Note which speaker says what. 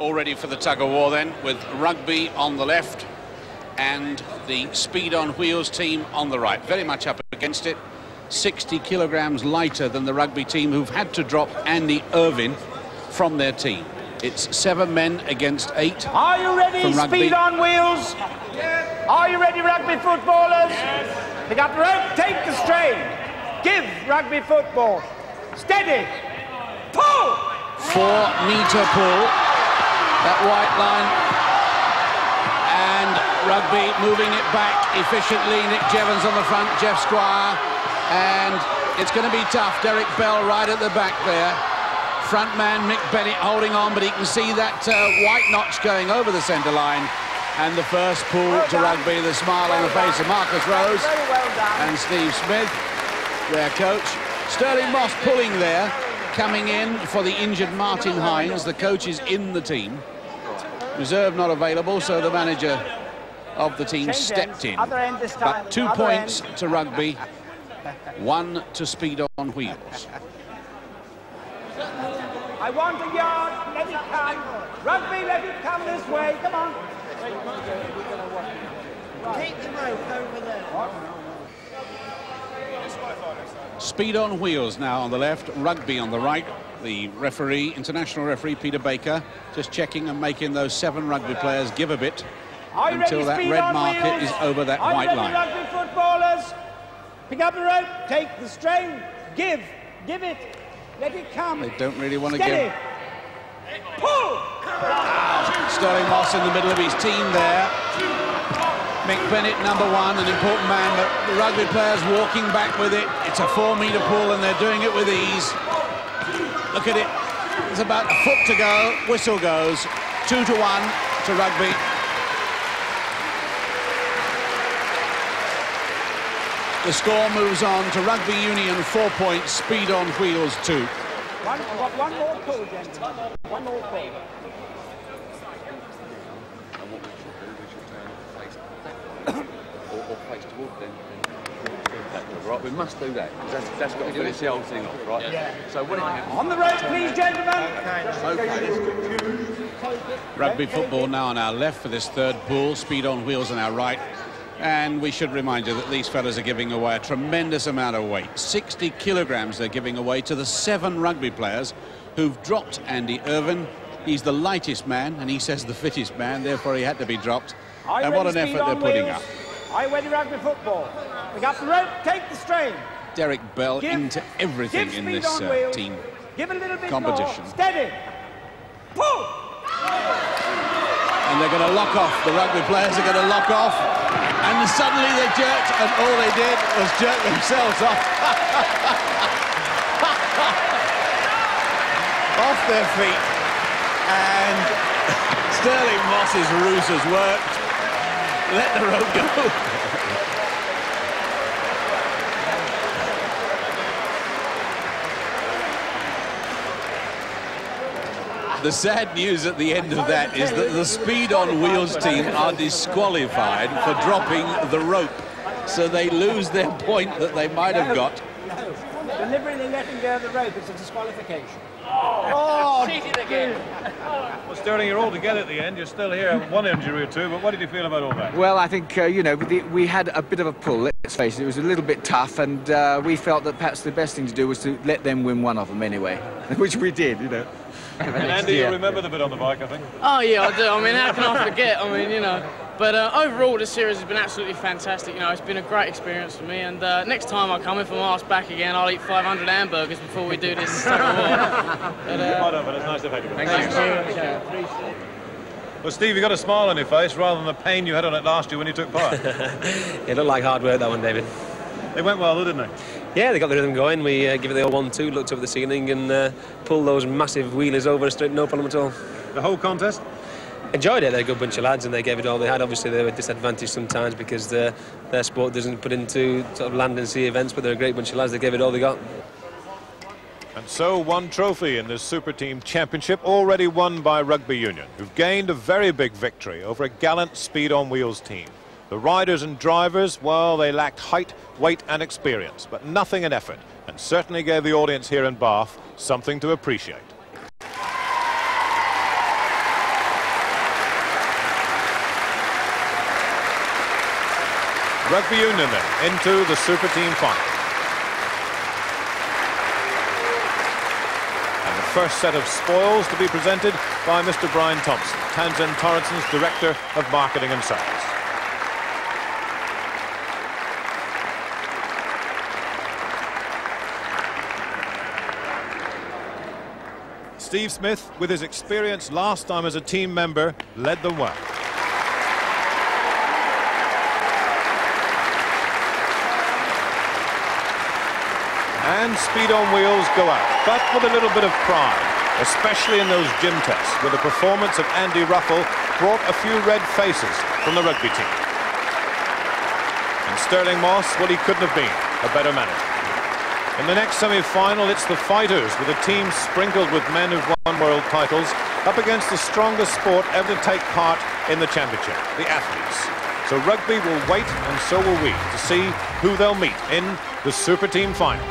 Speaker 1: All ready for the tug-of-war then, with Rugby on the left and the Speed on Wheels team on the right. Very much up against it. 60 kilograms lighter than the Rugby team, who've had to drop Andy Irvin from their team. It's 7 men against 8.
Speaker 2: Are you ready, Speed on Wheels? Yes. Are you ready, Rugby footballers? Yes. Pick up the rope, take the strain. Give Rugby football. Steady. Pull!
Speaker 1: 4-metre pull. That white line, and Rugby moving it back efficiently. Nick Jevons on the front, Jeff Squire, and it's going to be tough. Derek Bell right at the back there. Front man Mick Bennett holding on, but he can see that white notch going over the centre line. And the first pull to Rugby, the smile on the face of Marcus Rose and Steve Smith, their coach. Sterling Moss pulling there. Coming in for the injured Martin Hines. The coach is in the team. Reserve not available, so the manager of the team stepped in. But 2 points to Rugby, 1 to Speed on Wheels.
Speaker 2: I want a yard, let it come. Rugby, let it come this way, come on. Take the rope over there.
Speaker 1: Speed on Wheels now on the left, Rugby on the right. The referee, international referee Peter Baker, just checking and making those 7 Rugby players give a bit until that red marker is over that white line.
Speaker 2: Rugby footballers, pick up the rope, take the strain, give it, let it come.
Speaker 1: They don't really want to give.
Speaker 2: Pull!
Speaker 1: Sterling Moss in the middle of his team there. Mick Bennett, number 1, an important man, but the Rugby players walking back with it. It's a 4-metre pull, and they're doing it with ease. Look at it. There's about a foot to go. Whistle goes. 2 to 1 to Rugby. The score moves on to Rugby Union 4 points, Speed on Wheels 2.
Speaker 2: One more pull, gentlemen. One more pull.
Speaker 3: Right, we must do that. That's got to finish the whole thing off, right?
Speaker 2: Yeah.
Speaker 3: So when
Speaker 2: on the road, please, gentlemen.
Speaker 1: Okay. Rugby football now on our left for this third pool. Speed on Wheels on our right. And we should remind you that these fellas are giving away a tremendous amount of weight. 60 kilograms they're giving away to the 7 Rugby players who've dropped Andy Irvin. He's the lightest man, and he says the fittest man, therefore he had to be dropped. And what an effort they're putting up.
Speaker 2: Are you ready, Rugby football? Pick up the rope, take the strain.
Speaker 1: Derek Bell into everything in this team
Speaker 2: Give it a little bit
Speaker 1: competition.
Speaker 2: More. Steady. Pull!
Speaker 1: And they're going to lock off. The Rugby players are going to lock off. And suddenly they jerked, and all they did was jerk themselves off. Off their feet. And Sterling Moss's ruse has worked. Let the rope go. The sad news at the end of that is that the Speed on Wheels team are disqualified for dropping the rope. So they lose their point that they might have got.
Speaker 2: Deliberately letting go of the rope is a disqualification.
Speaker 4: Oh, cheated again. Well, Sterling, you're all together at the end. You're still here. 1 injury or 2, but what did you feel about all that?
Speaker 5: Well, I think, you know, we had a bit of a pull, let's face it. It was a little bit tough, and we felt that perhaps the best thing to do was to let them win one of them anyway, which we did, you know.
Speaker 4: And Andy, you remember the bit on the bike, I think?
Speaker 6: Oh, yeah, I do. I mean, how can I forget? I mean, you know. But overall, this series has been absolutely fantastic. You know, it's been a great experience for me. And next time I come, if I'm asked back again, I'll eat 500 hamburgers before we do this tug of war.
Speaker 4: But it's nice to have you.
Speaker 6: Thank you.
Speaker 4: Well, Steve, you got a smile on your face rather than the pain you had on it last year when you took part.
Speaker 7: It looked like hard work, that one, David.
Speaker 4: They went well, though, didn't they?
Speaker 7: Yeah, they got the rhythm going. We give it the old 1-2, looked up at the ceiling and pulled those massive wheelies over straight, no problem at all.
Speaker 4: The whole contest?
Speaker 7: Enjoyed it. They're a good bunch of lads and they gave it all they had. Obviously, they were disadvantaged sometimes because their sport doesn't put into sort of land and sea events, but they're a great bunch of lads. They gave it all they got.
Speaker 8: And so 1 trophy in this Super Team Championship, already won by Rugby Union, who've gained a very big victory over a gallant Speed on Wheels team. The riders and drivers, well, they lacked height, weight and experience, but nothing in effort, and certainly gave the audience here in Bath something to appreciate. Rugby Union then into the Super Team final. And the first set of spoils to be presented by Mr. Brian Thompson, Townsend Thoresen's Director of Marketing and Sales. Steve Smith, with his experience last time as a team member, led them well. And speed on wheels go out, but with a little bit of pride, especially in those gym tests, where the performance of Andy Ruffell brought a few red faces from the rugby team. And Sterling Moss, well, he couldn't have been a better manager. In the next semi-final, it's the fighters, with a team sprinkled with men who've won world titles, up against the strongest sport ever to take part in the championship, the athletes. So rugby will wait, and so will we, to see who they'll meet in the Super Team final.